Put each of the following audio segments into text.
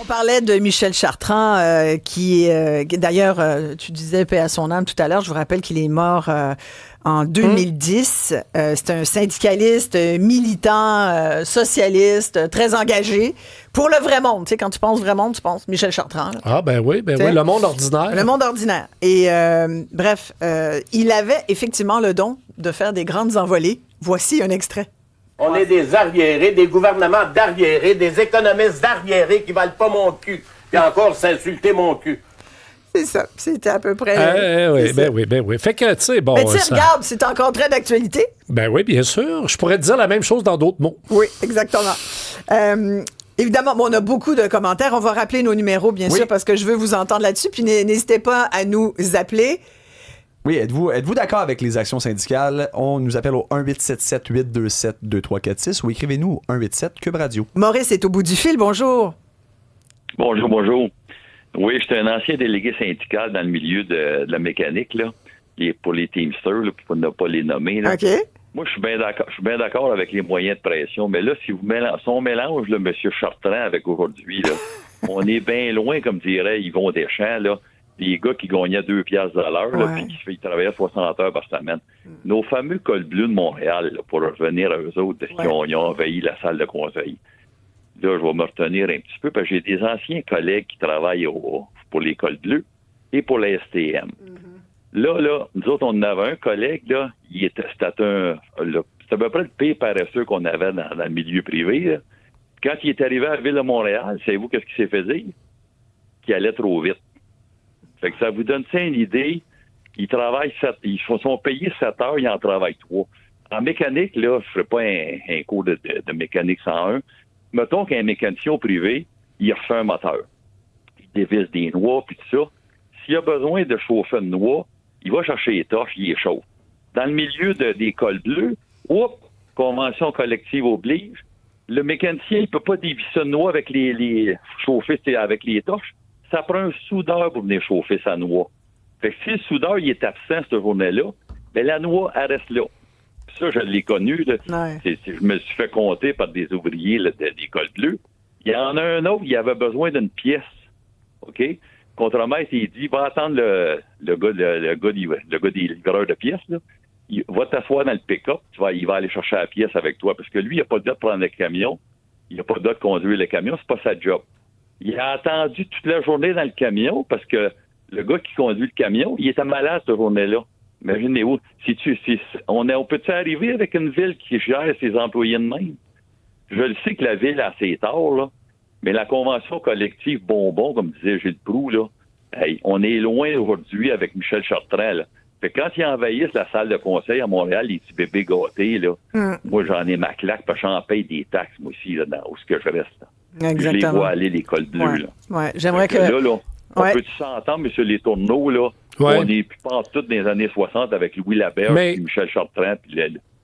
On parlait de Michel Chartrand, qui d'ailleurs, tu disais paix à son âme tout à l'heure. Je vous rappelle qu'il est mort en 2010. C'est un syndicaliste, militant, socialiste, très engagé pour le vrai monde. Tu sais, quand tu penses vrai monde, tu penses Michel Chartrand. Là. Ah, ben oui, le monde ordinaire. Le monde ordinaire. Et bref, il avait effectivement le don de faire des grandes envolées. Voici un extrait. On est des arriérés, des gouvernements d'arriérés, des économistes d'arriérés qui valent pas mon cul. Puis encore s'insulter mon cul. C'est ça. C'était à peu près... oui. Fait que, tu sais, bon... Mais tu sais, regarde, c'est encore très d'actualité. Ben oui, bien sûr. Je pourrais te dire la même chose dans d'autres mots. Oui, exactement. Évidemment, on a beaucoup de commentaires. On va rappeler nos numéros, bien sûr, parce que je veux vous entendre là-dessus. Puis n'hésitez pas à nous appeler. Oui, êtes-vous d'accord avec les actions syndicales? On nous appelle au 1-877-827-2346 ou écrivez-nous au 187 Cube Radio. Maurice est au bout du fil. Bonjour. Bonjour. Oui, j'étais un ancien délégué syndical dans le milieu de la mécanique, là, pour les Teamsters, là, pour ne pas les nommer. Là. OK. Moi, je suis bien d'accord avec les moyens de pression, mais là, si on mélange le M. Chartrand avec aujourd'hui, là, on est bien loin, comme dirait Yvon Deschamps, là, des gars qui gagnaient 2 piastres de l'heure, puis qui travaillaient 60 heures par semaine. Nos fameux cols bleus de Montréal, là, pour revenir à eux autres, qui ont envahi la salle de conseil. Là, je vais me retenir un petit peu, parce que j'ai des anciens collègues qui travaillent pour les cols bleus et pour la STM. Là, nous autres, on avait un collègue, là, c'était à peu près le pire paresseux qu'on avait dans le milieu privé, là. Quand il est arrivé à la Ville de Montréal, savez-vous qu'est-ce qu'il s'est fait dire? Qu'il allait trop vite. Fait que ça vous donne ça une idée. Ils sont payés 7 heures, ils en travaillent 3. En mécanique, là, je ne ferai pas un cours de mécanique 101. Mettons qu'un mécanicien privé, il refait un moteur. Il dévisse des noix, puis tout ça. S'il a besoin de chauffer une noix, il va chercher les torches, il les chauffe. Dans le milieu des cols bleus, convention collective oblige, le mécanicien, il peut pas dévisser une noix avec chauffer avec les torches. Ça prend un soudeur pour venir chauffer sa noix. Fait que si le soudeur il est absent cette journée-là, ben la noix, elle reste là. Ça, je l'ai connu. Là. Ouais. Je me suis fait compter par des ouvriers là, des cols bleus. Il y en a un autre, il avait besoin d'une pièce. OK? Contremaître, il dit, va attendre le gars des livreurs de pièces. Là. Il va t'asseoir dans le pick-up, il va aller chercher la pièce avec toi. Parce que lui, il n'a pas de date de prendre le camion. Il n'a pas de date de conduire le camion. C'est pas sa job. Il a attendu toute la journée dans le camion parce que le gars qui conduit le camion, il était malade cette journée-là. Imaginez-vous, on peut-tu arriver avec une ville qui gère ses employés de même? Je le sais que la ville a assez tard, là, mais la convention collective bonbon, comme disait Gilles Proulx, là, on est loin aujourd'hui avec Michel Chartrand, là. Fait que quand ils envahissent la salle de conseil à Montréal, les petits bébés gâtés, là, moi j'en ai ma claque parce que j'en paye des taxes, moi aussi, là, où ce que je reste. Là. Exactement. Je les vois aller, les cols bleus. Ouais. Là. Ouais. J'aimerais que... Là, on peut-tu s'entendre, M. Les Tourneaux, là? Ouais. On est plus pas toutes dans les années 60 avec Louis Laberge, puis Michel Chartrand, puis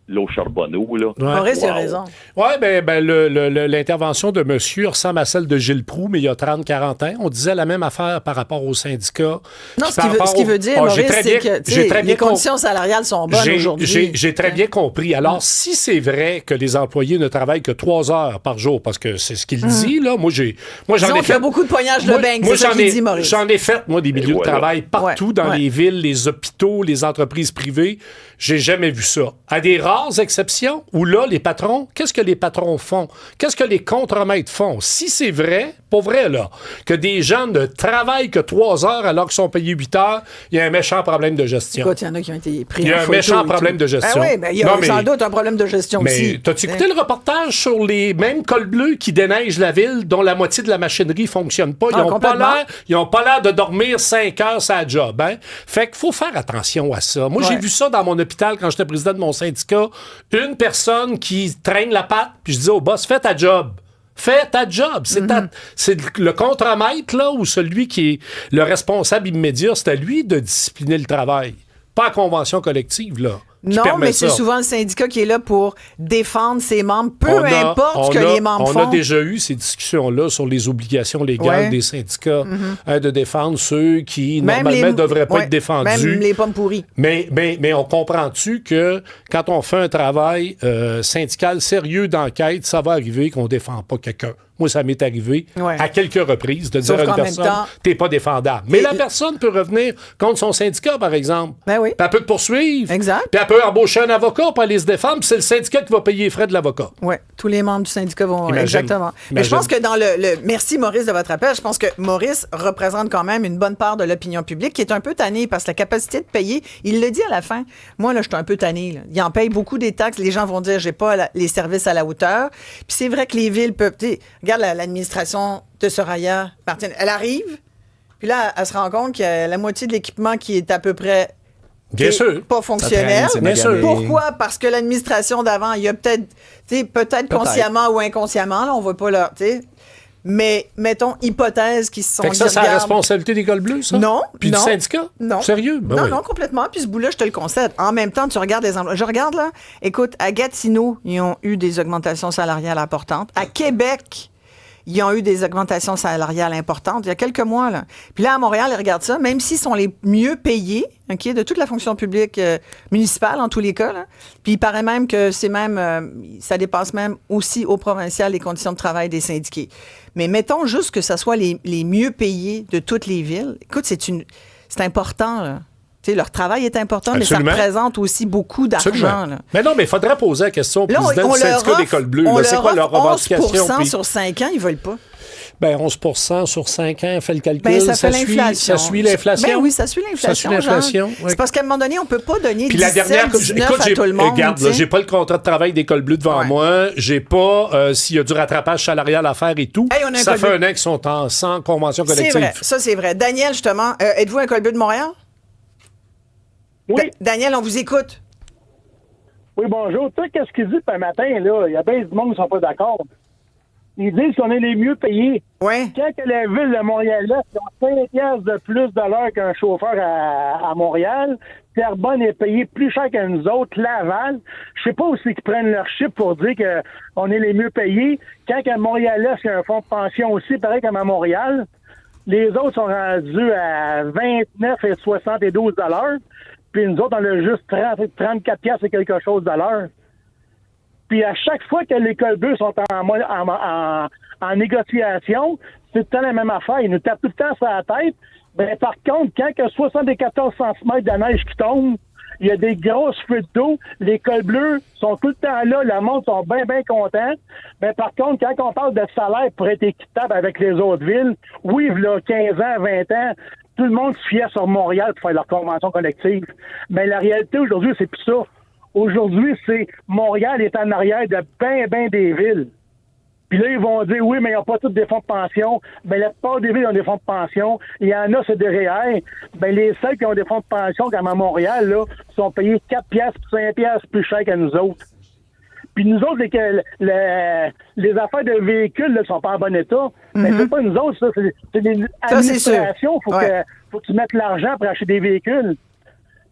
l'eau Charbonneau, là. Ouais. Maurice a raison. Oui, l'intervention de monsieur ressemble à celle de Gilles Proulx, mais il y a 30-40 ans. On disait la même affaire par rapport aux syndicats. Non, ce qu'il veut dire, Maurice, c'est que les conditions salariales sont bonnes aujourd'hui. J'ai très bien compris. Alors, si c'est vrai que les employés ne travaillent que 3 heures par jour, parce que c'est ce qu'il dit, là, moi, j'en ai fait beaucoup de poignage de bain, c'est ça qu'il dit, Maurice. J'en ai fait, moi, des milieux de travail partout dans les villes, les hôpitaux, les entreprises privées. J'ai jamais vu ça. À des rares exceptions où là, les patrons, qu'est-ce que les patrons font? Qu'est-ce que les contremaîtres font? Si c'est vrai, pas vrai, là, que des gens ne travaillent que 3 heures alors qu'ils sont payés 8 heures, il y a un méchant problème de gestion. Écoute, il y en a qui ont été pris. Il y a un méchant problème de gestion. Ah oui, mais il y a sans doute un problème de gestion aussi. Mais t'as-tu écouté le reportage sur les mêmes cols bleus qui déneigent la ville, dont la moitié de la machinerie fonctionne pas? Ils n'ont pas l'air de dormir 5 heures sa job. Hein? Fait qu'il faut faire attention à ça. Moi, j'ai vu ça dans mon hôpital quand j'étais président de mon syndicat. Une personne qui traîne la patte, puis je dis au boss, fais ta job. Fais ta job. C'est le contremaître, là, ou celui qui est le responsable immédiat, c'est à lui de discipliner le travail. Pas la convention collective, là. Non, mais c'est souvent le syndicat qui est là pour défendre ses membres, peu importe ce que les membres font. On a déjà eu ces discussions-là sur les obligations légales des syndicats de défendre ceux qui, normalement, ne devraient pas être défendus. Même les pommes pourries. Mais on comprend-tu que quand on fait un travail syndical sérieux d'enquête, ça va arriver qu'on ne défend pas quelqu'un. Moi, ça m'est arrivé Ouais. à quelques reprises de dire Sauf à une qu'en même personne, temps- t'es pas défendable. Mais la personne peut revenir contre son syndicat, par exemple. Ben oui. Puis elle peut te poursuivre. Exact. Puis elle peut embaucher un avocat pour aller se défendre, puis c'est le syndicat qui va payer les frais de l'avocat. Oui, tous les membres du syndicat vont... Imagine. Exactement. Mais je Imagine. pense que dans le... Merci, Maurice, de votre appel. Je pense que Maurice représente quand même une bonne part de l'opinion publique qui est un peu tannée parce que la capacité de payer, il le dit à la fin, moi, là, je suis un peu tanné. Là. Il en paye beaucoup des taxes. Les gens vont dire, j'ai pas les services à la hauteur. Puis c'est vrai que les villes peuvent... Regarde l'administration de Soraya, Martine, elle arrive, puis là, elle se rend compte qu'il y a la moitié de l'équipement qui est à peu près... Bien sûr. Pas fonctionnel. c'est bien sûr. Pourquoi? Parce que l'administration d'avant, il y a peut-être consciemment ou inconsciemment, là, on va pas leur... Mais, mettons, hypothèses qui se sont Fait que ça, dit, c'est la regarde, responsabilité des cols bleus, ça? Non. Puis non, du syndicat? Non. Sérieux? Ben non, oui. non, complètement. Puis ce bout-là, je te le concède. En même temps, tu regardes les emplois. Je regarde, là. Écoute, à Gatineau, ils ont eu des augmentations salariales importantes. À Québec, ils ont eu des augmentations salariales importantes il y a quelques mois, là. Puis là, à Montréal, ils regardent ça, même s'ils sont les mieux payés, OK, de toute la fonction publique municipale, en tous les cas, là. Puis il paraît même que c'est même... ça dépasse même aussi au provincial les conditions de travail des syndiqués. Mais mettons juste que ça soit les mieux payés de toutes les villes. Écoute, c'est important, là. Tu sais, leur travail est important, Absolument. mais ça représente aussi beaucoup d'argent. Absolument. Là. Mais non, mais il faudrait poser la question au Là, président du syndicat des cols bleus. C'est quoi leur revendication? 11% Puis, sur 5 ans, ils veulent pas. ben, 11% sur 5 ans, fait le calcul. Ben, ça fait suit, l'inflation. ça suit l'inflation. Ben oui, ça suit l'inflation. Ça suit l'inflation, Jean. oui. C'est parce qu'à un moment donné, on peut pas donner Puis la 17, dernière, 19 écoute, à tout le monde. regarde, là, j'ai pas le contrat de travail des cols bleus devant Ouais. moi. J'ai pas s'il y a du rattrapage salarial à faire et tout. Hey, on a un ça col fait bleu. un an qu'ils sont sans convention collective. C'est vrai, ça c'est vrai. Daniel, justement, êtes-vous un col bleu de Montréal? Oui. Daniel, on vous écoute. Oui, bonjour. Tu sais, qu'est-ce qu'ils disent ce matin, là? Il y a bien du monde qui ne sont pas d'accord. Ils disent qu'on est les mieux payés. Oui. Quand que la ville de Montréal-Est, ils ont 5 piastres de plus de l'heure qu'un chauffeur à Montréal, Terrebonne est payé plus cher que nous autres, Laval. Je sais pas où c'est qu'ils prennent leur chiffre pour dire qu'on est les mieux payés. Quand qu'à Montréal-Est, il y a un fonds de pension aussi, pareil comme à Montréal, les autres sont rendus à 29 et 72 $. Puis nous autres, on a juste 34 piastres et quelque chose de l'heure. Puis à chaque fois que les cols bleus sont en négociation, c'est tout le temps la même affaire. Ils nous tapent tout le temps sur la tête. Ben, par contre, quand il y a 74 cm de neige qui tombe, il y a des grosses fuites d'eau, les cols bleus sont tout le temps là, le monde sont bien, bien contents. Ben, par contre, quand on parle de salaire pour être équitable avec les autres villes, oui, il y a 15 ans, 20 ans, tout le monde se fiait sur Montréal pour faire leur convention collective. Mais la réalité aujourd'hui, c'est plus ça. Aujourd'hui, c'est Montréal est en arrière de bien des villes. Puis là, ils vont dire, oui, mais ils n'ont pas tous des fonds de pension. Ben, la plupart des villes ont des fonds de pension. Il y en a, c'est des REER. Ben, les seuls qui ont des fonds de pension, comme à Montréal, là, sont payés 4 piastres, 5 piastres plus cher que nous autres. Puis nous autres, les affaires de véhicules ne sont pas en bon état. Mais c'est pas nous autres, ça. C'est des administrations. Faut que tu mettes l'argent pour acheter des véhicules.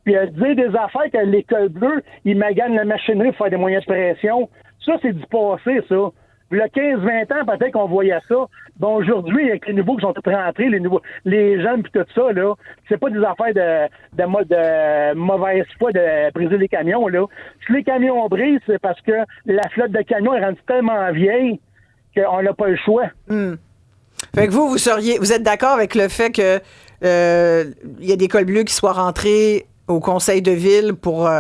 Puis dire des affaires que l'école bleue, ils maganent la machinerie pour faire des moyens de pression. Ça, c'est du passé, ça. Il y a 15-20 ans, peut-être qu'on voyait ça. Bon, aujourd'hui, avec les nouveaux qui sont tous rentrés, les jeunes puis tout ça, là, c'est pas des affaires de mauvaise foi de briser les camions, là. Si les camions brisent, c'est parce que la flotte de camions est rendue tellement vieille qu'on n'a pas le choix. Fait que vous êtes d'accord avec le fait que il y a des cols bleus qui soient rentrés au conseil de ville pour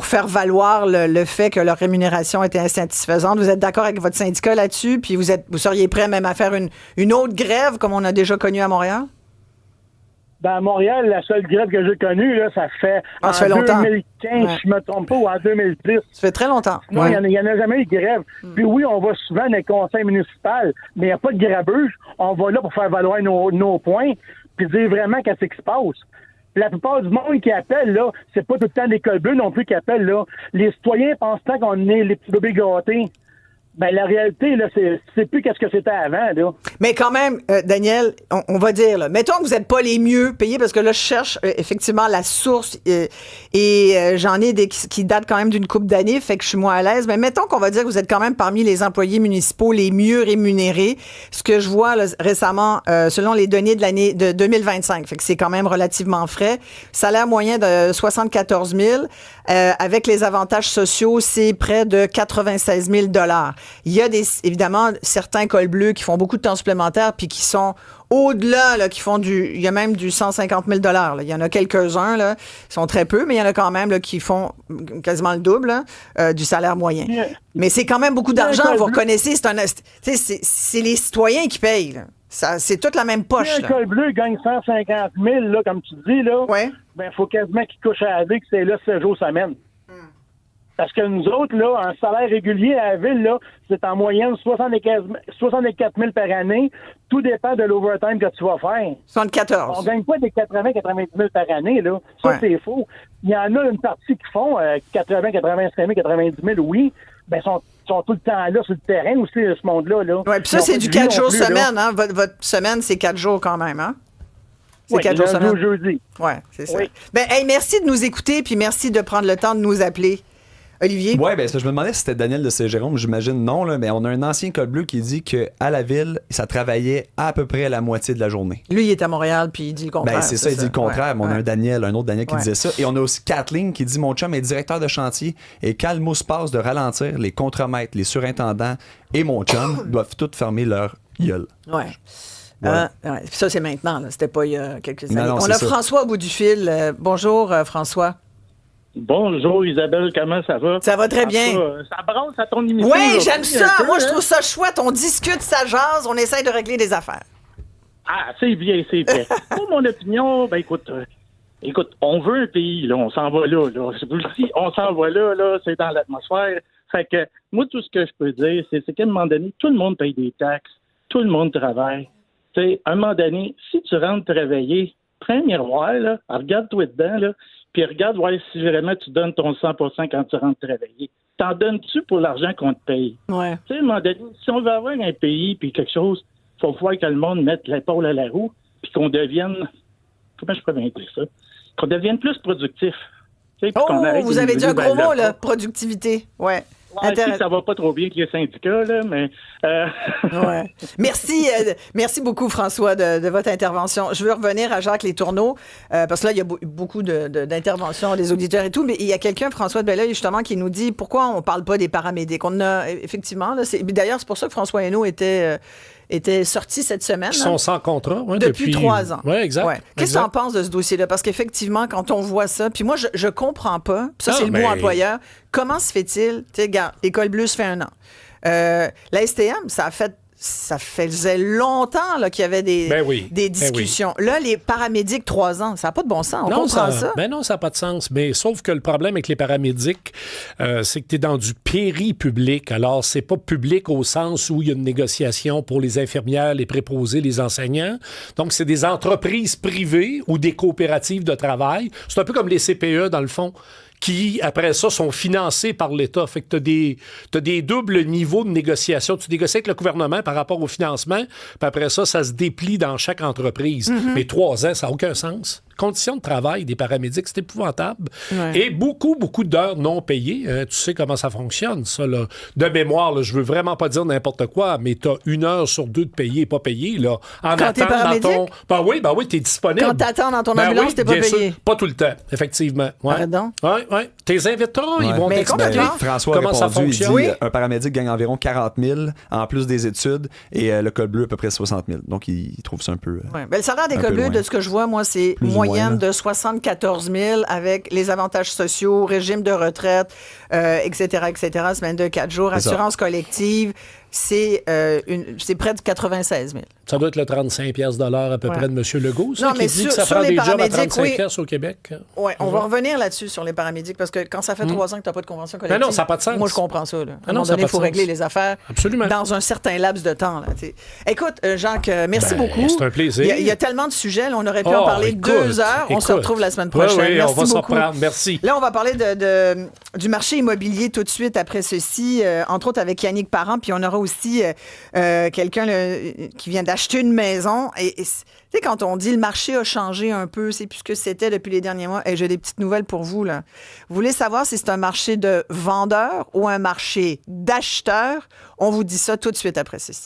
faire valoir le fait que leur rémunération était insatisfaisante. Vous êtes d'accord avec votre syndicat là-dessus? Puis vous seriez prêt même à faire une autre grève comme on a déjà connu à Montréal? Ben, à Montréal, la seule grève que j'ai connue, là, ça fait longtemps. 2015, Ouais. je me trompe pas, ou en 2010. Ça fait très longtemps. Non, il n'y en a jamais eu de grève. Puis oui, on va souvent dans les conseils municipaux, mais il n'y a pas de grabuge. On va là pour faire valoir nos points, puis dire vraiment qu'est-ce qui se passe. La plupart du monde qui appelle, là, c'est pas tout le temps des cols bleus non plus qui appellent, là. Les citoyens pensent tant qu'on est les petits bébés gâtés. Ben, la réalité, là, c'est plus qu'est-ce que c'était avant, là. Mais quand même, Daniel, on va dire, là, mettons que vous n'êtes pas les mieux payés, parce que là, je cherche effectivement la source et j'en ai des qui datent quand même d'une couple d'années, fait que je suis moins à l'aise. Mais mettons qu'on va dire que vous êtes quand même parmi les employés municipaux les mieux rémunérés. Ce que je vois là, récemment, selon les données de l'année de 2025, fait que c'est quand même relativement frais. Salaire moyen de 74 000. Avec les avantages sociaux, c'est près de 96 000 $. Il y a évidemment certains cols bleus qui font beaucoup de temps supplémentaire puis qui sont au-delà, là, qui font il y a même du 150 000 $. Là. Il y en a quelques-uns, là, ils sont très peu, mais il y en a quand même là, qui font quasiment le double du salaire moyen. Mais c'est quand même beaucoup d'argent, vous reconnaissez, c'est les citoyens qui payent. Là. C'est toute la même poche. Si un col bleu gagne 150 000, là, comme tu dis, là, il faut quasiment qu'il couche à la ville que c'est là 7 jours semaine. Parce que nous autres, là, un salaire régulier à la ville, là, c'est en moyenne 64 000 par année. Tout dépend de l'overtime que tu vas faire. 74. On ne gagne pas des 80-90 000 par année, là. Ça, c'est faux. Il y en a une partie qui font 80, 85 000, 90 000, oui. Ben, sont tout le temps là, sur le terrain aussi, ce monde-là. Là. Oui, puis ça, c'est du 4 jours semaine, hein? Votre semaine, c'est 4 jours quand même, hein? C'est 4 jours semaine. Jeudi. Oui, c'est ça. Ben, hey, merci de nous écouter, puis merci de prendre le temps de nous appeler. Olivier? Oui, bien, je me demandais si c'était Daniel de Saint-Jérôme, j'imagine non, là, mais on a un ancien col bleu qui dit qu'à la ville, ça travaillait à peu près la moitié de la journée. Lui, il est à Montréal, puis il dit le contraire. Ben, c'est ça, il dit le contraire, mais on a un autre Daniel qui disait ça. Et on a aussi Kathleen qui dit: mon chum est directeur de chantier et quand le mot se passe de ralentir, les contremaîtres, les surintendants et mon chum doivent tous fermer leur gueule. Oui. Ça, c'est maintenant, là. C'était pas il y a quelques années. Non, on a François au bout du fil. Bonjour, François. Bonjour Isabelle, comment ça va? Ça va très bien. Ça brasse à ton émission. Oui, j'aime ça. Moi, je trouve ça chouette. On discute, ça jase, on essaye de régler des affaires. Ah, c'est bien, c'est bien. Pour mon opinion, ben écoute, on veut un pays, là, on s'en va là. Je vous le dis, on s'en va là, c'est dans l'atmosphère. Fait que moi, tout ce que je peux dire, c'est qu'à un moment donné, tout le monde paye des taxes, tout le monde travaille. Tu sais, à un moment donné, si tu rentres travailler, prends un miroir, là, regarde-toi dedans, là, puis regarde voir si vraiment tu donnes ton 100% quand tu rentres travailler. T'en donnes-tu pour l'argent qu'on te paye? Ouais. Tu sais, à un moment donné, si on veut avoir un pays puis quelque chose, il faut voir que le monde mette l'épaule à la roue puis qu'on devienne, comment je peux bien dire ça? Qu'on devienne plus productif. Tu sais, qu'on arrête vous avez dit un gros mot, là, productivité. Ouais. Ouais, ça va pas trop bien avec les syndicats, là, mais... Ouais. Merci beaucoup, François, de votre intervention. Je veux revenir à Jacques Les Tourneaux, parce que là, il y a beaucoup d'interventions des auditeurs et tout, mais il y a quelqu'un, François de Belleuil, justement, qui nous dit pourquoi on parle pas des paramédics. On a, effectivement, là, d'ailleurs, c'est pour ça que François Hainaut était sorti cette semaine. Ils sont sans contrat. Ouais, depuis 3 ans. Oui, exact. Ouais. Qu'est-ce que tu en penses de ce dossier-là? Parce qu'effectivement, quand on voit ça, puis moi, je comprends pas, puis ça, c'est le mot employeur, comment se fait-il? Tu sais, regarde, l'École bleue, ça fait 1 an. La STM, ça faisait longtemps là, qu'il y avait des discussions. Là, les paramédics, 3 ans, ça n'a pas de bon sens. On comprend ça. Ben non, ça n'a pas de sens. Mais sauf que le problème avec les paramédics, c'est que tu es dans du péri-public. Alors, c'est pas public au sens où il y a une négociation pour les infirmières, les préposés, les enseignants. Donc, c'est des entreprises privées ou des coopératives de travail. C'est un peu comme les CPE, dans le fond, qui, après ça, sont financés par l'État. Fait que t'as des doubles niveaux de négociation. Tu négocies avec le gouvernement par rapport au financement, puis après ça, ça se déplie dans chaque entreprise. Mais 3 ans, ça n'a aucun sens. Conditions de travail des paramédics, c'est épouvantable. Ouais. Et beaucoup d'heures non payées. Tu sais comment ça fonctionne, ça, là. De mémoire, là, je veux vraiment pas dire n'importe quoi, mais t'as 1 heure sur 2 de payé et pas payé, là. En attendant dans ton... Ben oui, t'es disponible. Quand t'attends dans ton ambulance, t'es pas payé. Sûr. Pas tout le temps, effectivement. Ouais. Pardon? Oui. Tes inviteurs, ils vont t'expliquer François comment ça fonctionne. Il dit, un paramédic gagne environ 40 000 en plus des études et le col bleu à peu près 60 000. Donc, il trouve ça un peu le salaire des cols bleus, de ce que je vois, moi, c'est moyenne de 74 000 avec les avantages sociaux, régime de retraite, etc., semaine de 4 jours, assurance collective. C'est près de 96 000. Ça doit être le 35 $ à peu près de M. Legault, ça, qui dit que ça sur prend les des jobs à 35 oui. au Québec. Oui, on va revenir là-dessus sur les paramédics, parce que quand ça fait 3 ans que tu n'as pas de convention collective, non, ça n'a pas de sens. Moi, je comprends ça. Là. À un moment donné, il faut régler les affaires dans un certain laps de temps. Là, écoute, Jacques, merci beaucoup. C'est un plaisir. Il y a tellement de sujets. Là, on aurait pu en parler 2 heures. On se retrouve la semaine prochaine. Oui, merci on va s'en beaucoup. reprendre. Merci. Là, on va parler du marché immobilier tout de suite après ceci, entre autres avec Yannick Parent, puis on aura aussi... quelqu'un qui vient d'acheter une maison. Et tu sais, quand on dit le marché a changé un peu, c'est plus ce que c'était depuis les derniers mois. Et j'ai des petites nouvelles pour vous, là. Vous voulez savoir si c'est un marché de vendeurs ou un marché d'acheteurs? On vous dit ça tout de suite après ceci.